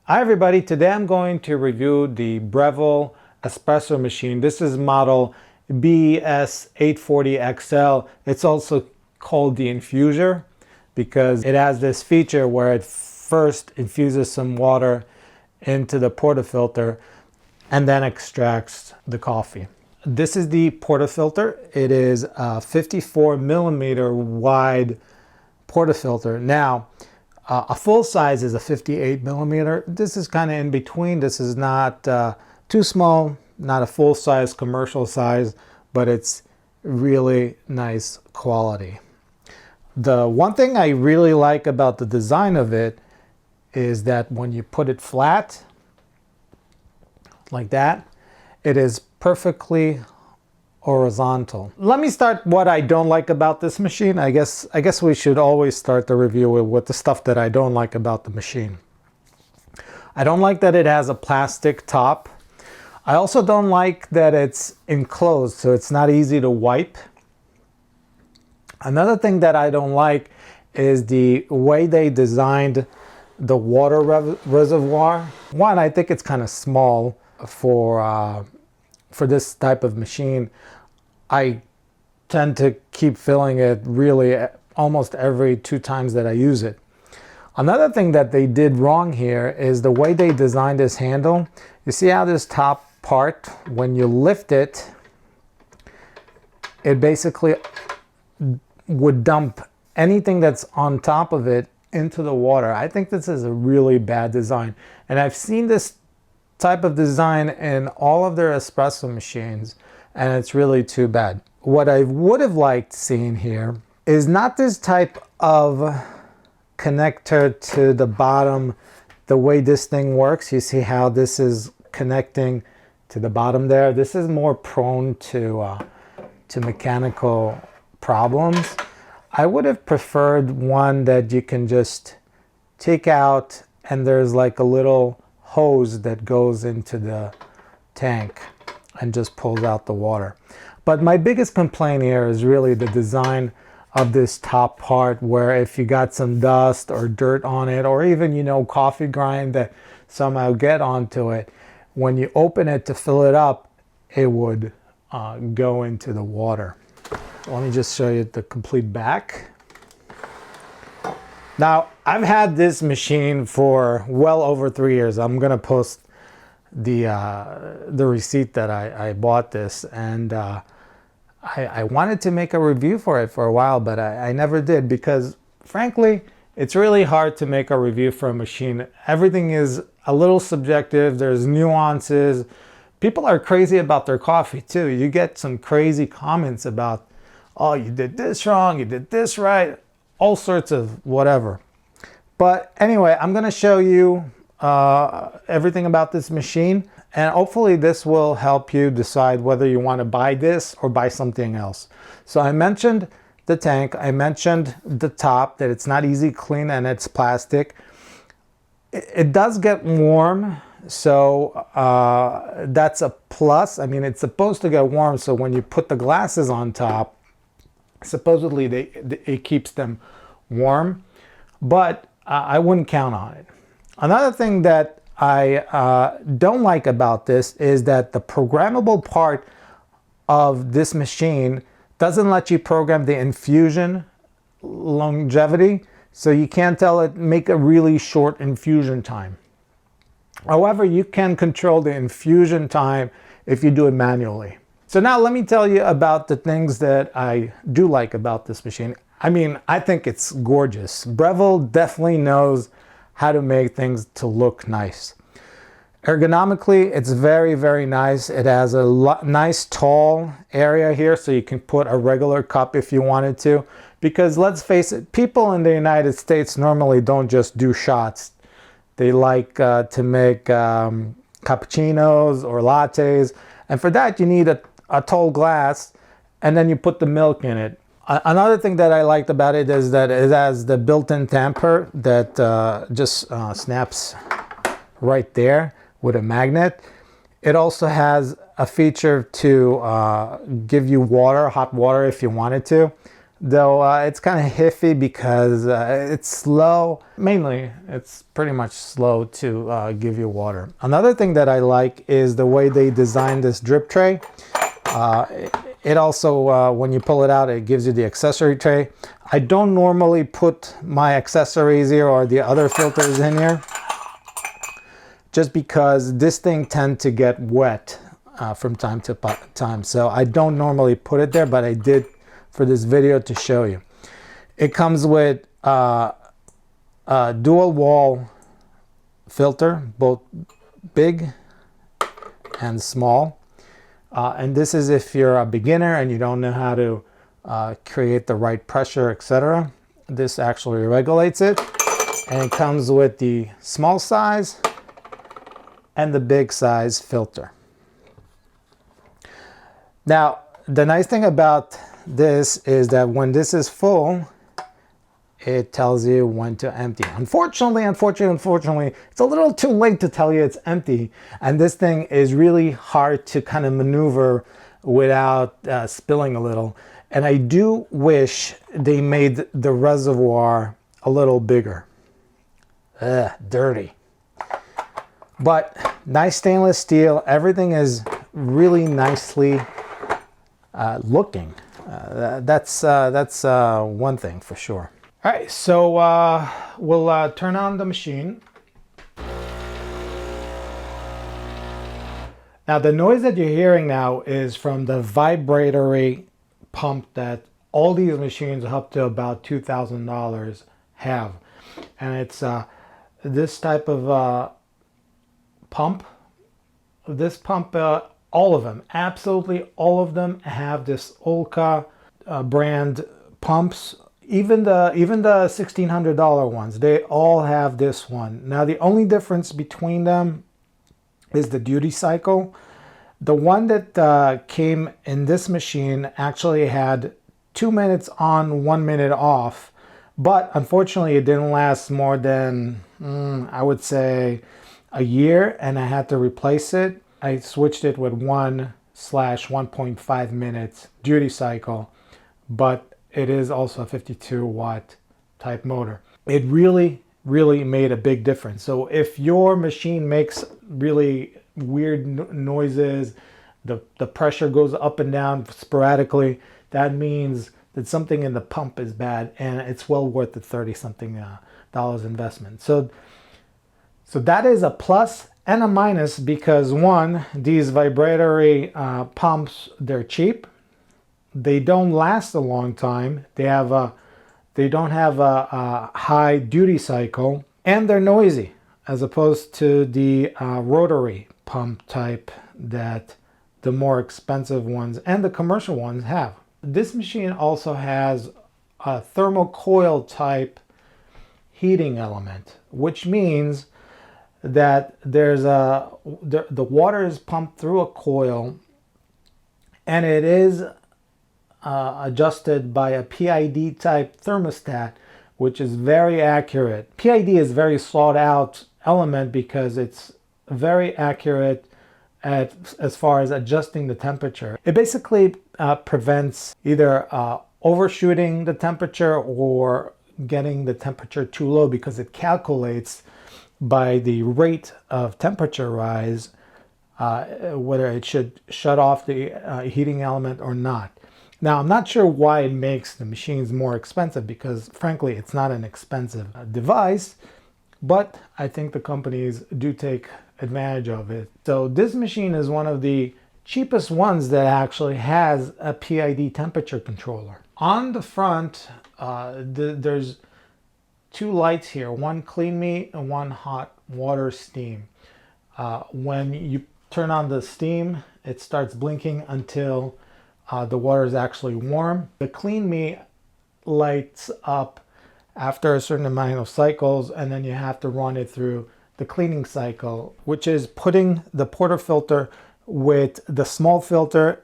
Hi everybody, today I'm going to review the Breville Espresso Machine. This is model BES840XL. It's also called the Infuser because it has this feature where it first infuses some water into the portafilter and then extracts the coffee. This is the portafilter. It is a 54 millimeter wide portafilter. Now, a full size is a 58 millimeter. This is kind of in between. This is not too small, not a full size commercial size, but it's really nice quality. The one thing I really like about the design of it is that when you put it flat, like that, it is perfectly horizontal. Let me start what I don't like about this machine. I guess we should always start the review with the stuff that I don't like about the machine. I don't like that it has a plastic top. I also don't like that it's enclosed, so it's not easy to wipe. Another thing that I don't like is the way they designed the water reservoir. One, I think it's kind of small for this type of machine. I tend to keep filling it really almost every 2 times that I use it. Another thing that they did wrong here is the way they designed this handle. You see how this top part, when you lift it, it basically would dump anything that's on top of it into the water. I think this is a really bad design. And I've seen this type of design in all of their espresso machines, and it's really too bad. What I would have liked seeing here is not this type of connector to the bottom, the way this thing works. You see how this is connecting to the bottom there? This is more prone to mechanical problems. I would have preferred one that you can just take out and there's like a little hose that goes into the tank and just pulls out the water. But my biggest complaint here is really the design of this top part, where if you got some dust or dirt on it, or even, you know, coffee grind that somehow get onto it, when you open it to fill it up, it would go into the water. Let me just show you the complete back. Now, I've had this machine for well over 3 years. I'm gonna post the receipt that I bought this, and I wanted to make a review for it for a while, but I never did, because frankly, it's really hard to make a review for a machine. Everything is a little subjective. There's nuances. People are crazy about their coffee too. You get some crazy comments about, oh, you did this wrong, you did this right, all sorts of whatever. But anyway, I'm going to show you everything about this machine, and hopefully this will help you decide whether you want to buy this or buy something else. So I mentioned the tank, I mentioned the top, that it's not easy to clean and it's plastic. It does get warm, so that's a plus. I mean, it's supposed to get warm, so when you put the glasses on top, supposedly it keeps them warm, but I wouldn't count on it. Another thing that I don't like about this is that the programmable part of this machine doesn't let you program the infusion longevity, so you can't tell it make a really short infusion time. However, you can control the infusion time if you do it manually. So now let me tell you about the things that I do like about this machine. I mean, I think it's gorgeous. Breville definitely knows how to make things to look nice. Ergonomically, it's very, very nice. It has a nice tall area here, so you can put a regular cup if you wanted to. Because let's face it, people in the United States normally don't just do shots. They like to make cappuccinos or lattes. And for that, you need a tall glass, and then you put the milk in it. Another thing that I liked about it is that it has the built-in tamper that just snaps right there with a magnet. It also has a feature to give you water, hot water if you wanted to. though it's kind of iffy because it's slow. Mainly, it's pretty much slow to give you water. Another thing that I like is the way they designed this drip tray. It also, when you pull it out, it gives you the accessory tray. I don't normally put my accessories here or the other filters in here, just because this thing tends to get wet from time to time. So I don't normally put it there, but I did for this video to show you. It comes with a dual wall filter, both big and small. And this is if you're a beginner and you don't know how to create the right pressure, etc. This actually regulates it. And it comes with the small size and the big size filter. Now, the nice thing about this is that when this is full, it tells you when to empty. Unfortunately, it's a little too late to tell you it's empty. And this thing is really hard to kind of maneuver without spilling a little. And I do wish they made the reservoir a little bigger. Dirty. But nice stainless steel. Everything is really nicely looking. That's one thing for sure. All right, so we'll turn on the machine. Now the noise that you're hearing now is from the vibratory pump that all these machines up to about $2,000 have. And it's this type of pump. This pump, all of them, absolutely all of them have this Olka brand pumps. Even the $1,600 ones, they all have this one. Now the only difference between them is the duty cycle. The one that came in this machine actually had 2 minutes on, 1 minute off, but unfortunately it didn't last more than I would say a year, and I had to replace it. I switched it with 1/1.5 minutes duty cycle, but it is also a 52 watt type motor. It really made a big difference. So if your machine makes really weird noises, the pressure goes up and down sporadically, that means that something in the pump is bad, and it's well worth the $30-something dollars investment. So that is a plus and a minus, because one, these vibratory pumps, they're cheap. They don't last a long time. They don't have a high duty cycle, and they're noisy, as opposed to the rotary pump type that the more expensive ones and the commercial ones have. This machine also has a thermocoil type heating element, which means that there's the water is pumped through a coil, and it is adjusted by a PID type thermostat, which is very accurate. PID is very sought out element because it's very accurate as far as adjusting the temperature. It basically prevents either overshooting the temperature or getting the temperature too low, because it calculates by the rate of temperature rise whether it should shut off the heating element or not. Now, I'm not sure why it makes the machines more expensive, because frankly, it's not an expensive device, but I think the companies do take advantage of it. So this machine is one of the cheapest ones that actually has a PID temperature controller. On the front, there's two lights here, one clean me and one hot water steam. When you turn on the steam, it starts blinking until the water is actually warm. The clean me lights up after a certain amount of cycles, and then you have to run it through the cleaning cycle, which is putting the portafilter with the small filter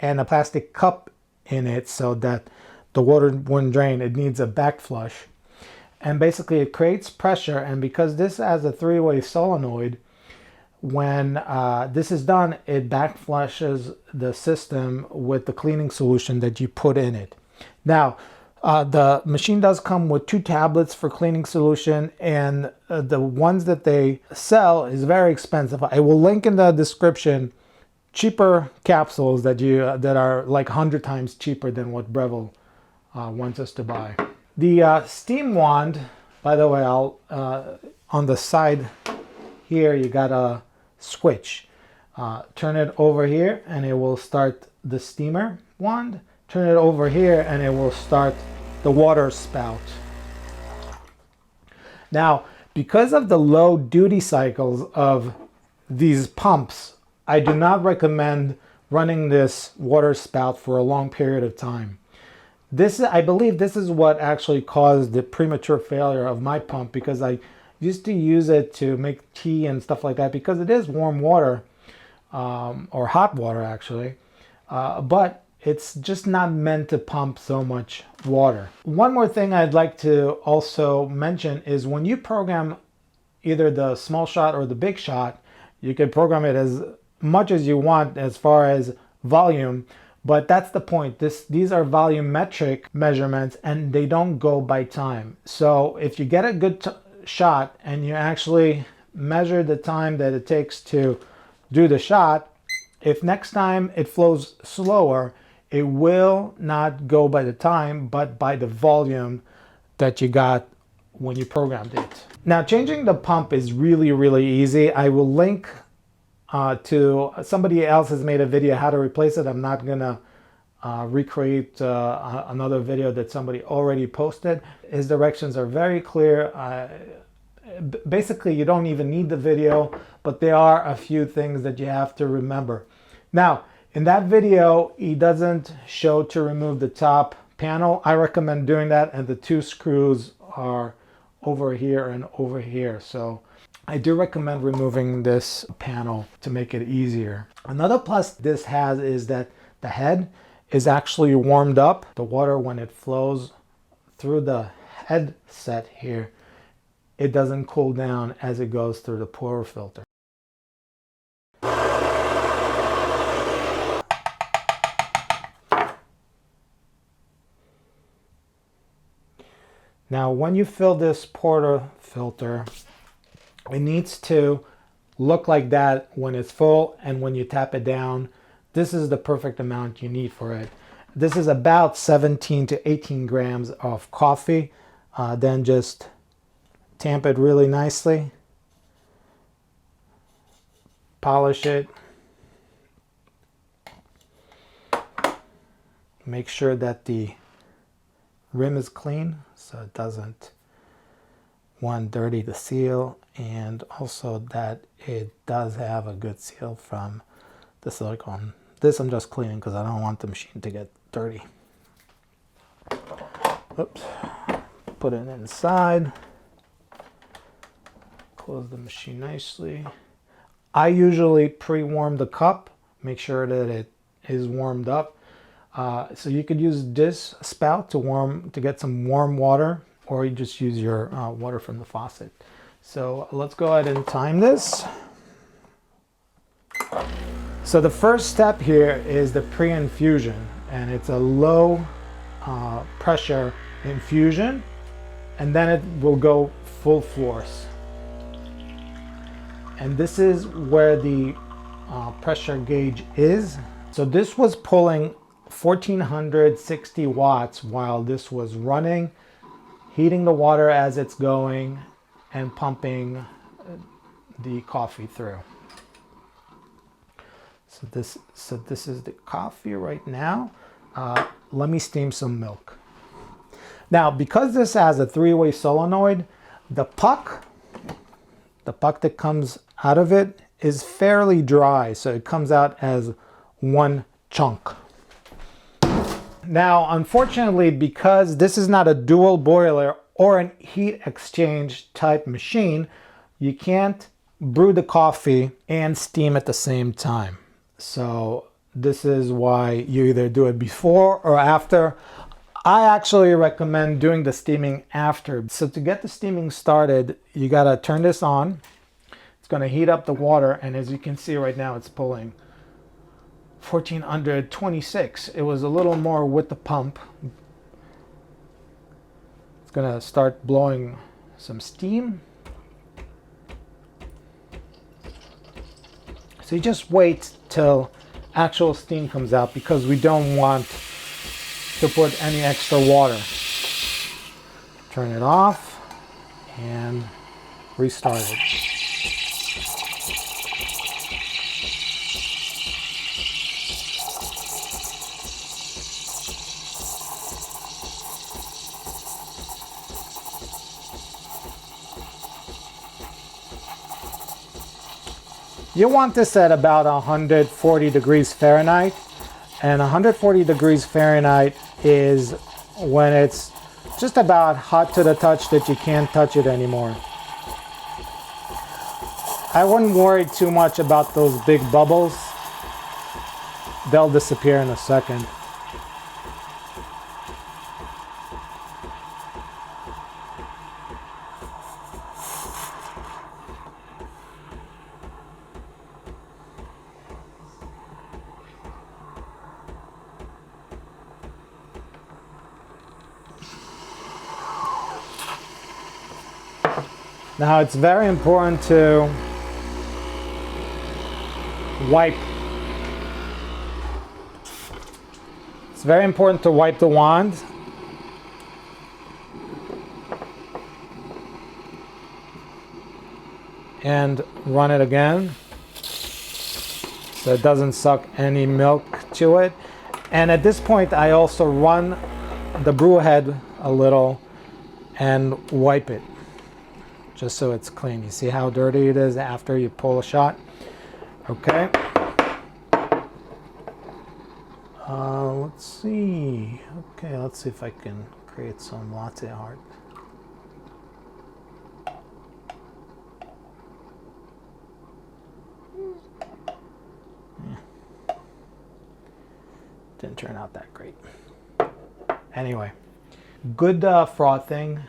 and a plastic cup in it so that the water wouldn't drain. It needs a back flush. And basically it creates pressure, and because this has a three-way solenoid, when this is done, it back flushes the system with the cleaning solution that you put in it. Now, the machine does come with 2 tablets for cleaning solution, and the ones that they sell is very expensive. I will link in the description cheaper capsules that are like 100 times cheaper than what Breville wants us to buy. The steam wand, by the way, on the side here you got a switch. Turn it over here and it will start the steamer wand. Turn it over here and it will start the water spout. Now, because of the low duty cycles of these pumps, I do not recommend running this water spout for a long period of time. I believe this is what actually caused the premature failure of my pump, because I used to use it to make tea and stuff like that, because it is warm water, or hot water actually, but it's just not meant to pump so much water. One more thing I'd like to also mention is when you program either the small shot or the big shot, you can program it as much as you want as far as volume, but that's the point. These are volumetric measurements and they don't go by time. So if you get a good shot and you actually measure the time that it takes to do the shot, if next time it flows slower, it will not go by the time, but by the volume that you got when you programmed it. Now, changing the pump is really, really easy. I will link to somebody else has made a video how to replace it. I'm not gonna recreate another video that somebody already posted. His directions are very clear. Basically, you don't even need the video, but there are a few things that you have to remember. Now, in that video, he doesn't show to remove the top panel. I recommend doing that, and the 2 screws are over here and over here. So I do recommend removing this panel to make it easier. Another plus this has is that the head is actually warmed up. The water, when it flows through the headset here, it doesn't cool down as it goes through the pour filter. Now, when you fill this porta filter, it needs to look like that when it's full, and when you tap it down, this is the perfect amount you need for it. This is about 17 to 18 grams of coffee. Then just tamp it really nicely, polish it, make sure that the rim is clean so it doesn't dirty the seal, and also that it does have a good seal from the silicone. This I'm just cleaning because I don't want the machine to get dirty. Oops. Put it inside, close the machine nicely. I usually pre-warm the cup, make sure that it is warmed up. So you could use this spout to get some warm water, or you just use your water from the faucet. So let's go ahead and time this. So the first step here is the pre-infusion, and it's a low pressure infusion, and then it will go full force. And this is where the pressure gauge is. So this was pulling 1460 watts while this was running, heating the water as it's going and pumping the coffee through. So this is the coffee right now. Let me steam some milk. Now, because this has a 3-way solenoid, the puck that comes out of it is fairly dry, so it comes out as one chunk. Now, unfortunately, because this is not a dual boiler or an heat exchange type machine, you can't brew the coffee and steam at the same time. So this is why you either do it before or after. I actually recommend doing the steaming after. So to get the steaming started, you gotta turn this on. It's gonna heat up the water, and as you can see right now, it's pulling 1426. It was a little more with the pump, It's gonna start blowing some steam. So you just wait till actual steam comes out because we don't want to put any extra water. Turn it off and restart it. You want this at about 140 degrees Fahrenheit, and 140 degrees Fahrenheit is when it's just about hot to the touch that you can't touch it anymore. I wouldn't worry too much about those big bubbles. They'll disappear in a second. Now it's very important to wipe. It's very important to wipe the wand. And run it again so it doesn't suck any milk to it. And at this point I also run the brew head a little and wipe it just so it's clean. You see how dirty it is after you pull a shot? Okay. Let's see. Okay, let's see if I can create some latte art. Yeah. Didn't turn out that great. Anyway, good frothing.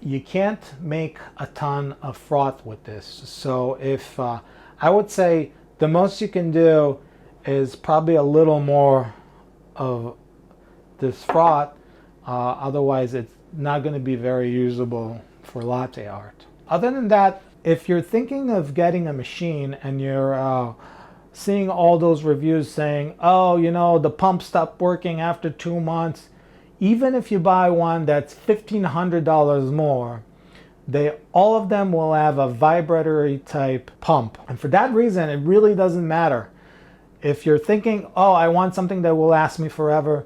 You can't make a ton of froth with this. So if I would say the most you can do is probably a little more of this froth. Otherwise it's not going to be very usable for latte art. Other than that, if you're thinking of getting a machine and you're seeing all those reviews saying, oh, you know, the pump stopped working after 2 months, even if you buy one that's $1,500 more, all of them will have a vibratory type pump. And for that reason, it really doesn't matter. If you're thinking, oh, I want something that will last me forever,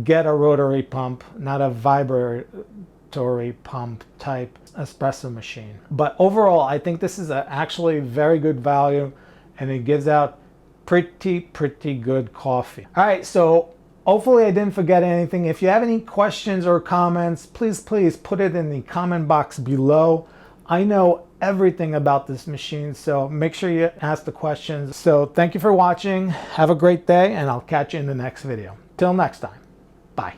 get a rotary pump, not a vibratory pump type espresso machine. But overall, I think this is actually very good value, and it gives out pretty good coffee. All right, so hopefully I didn't forget anything. If you have any questions or comments, please put it in the comment box below. I know everything about this machine, so make sure you ask the questions. So thank you for watching. Have a great day, and I'll catch you in the next video. Till next time. Bye.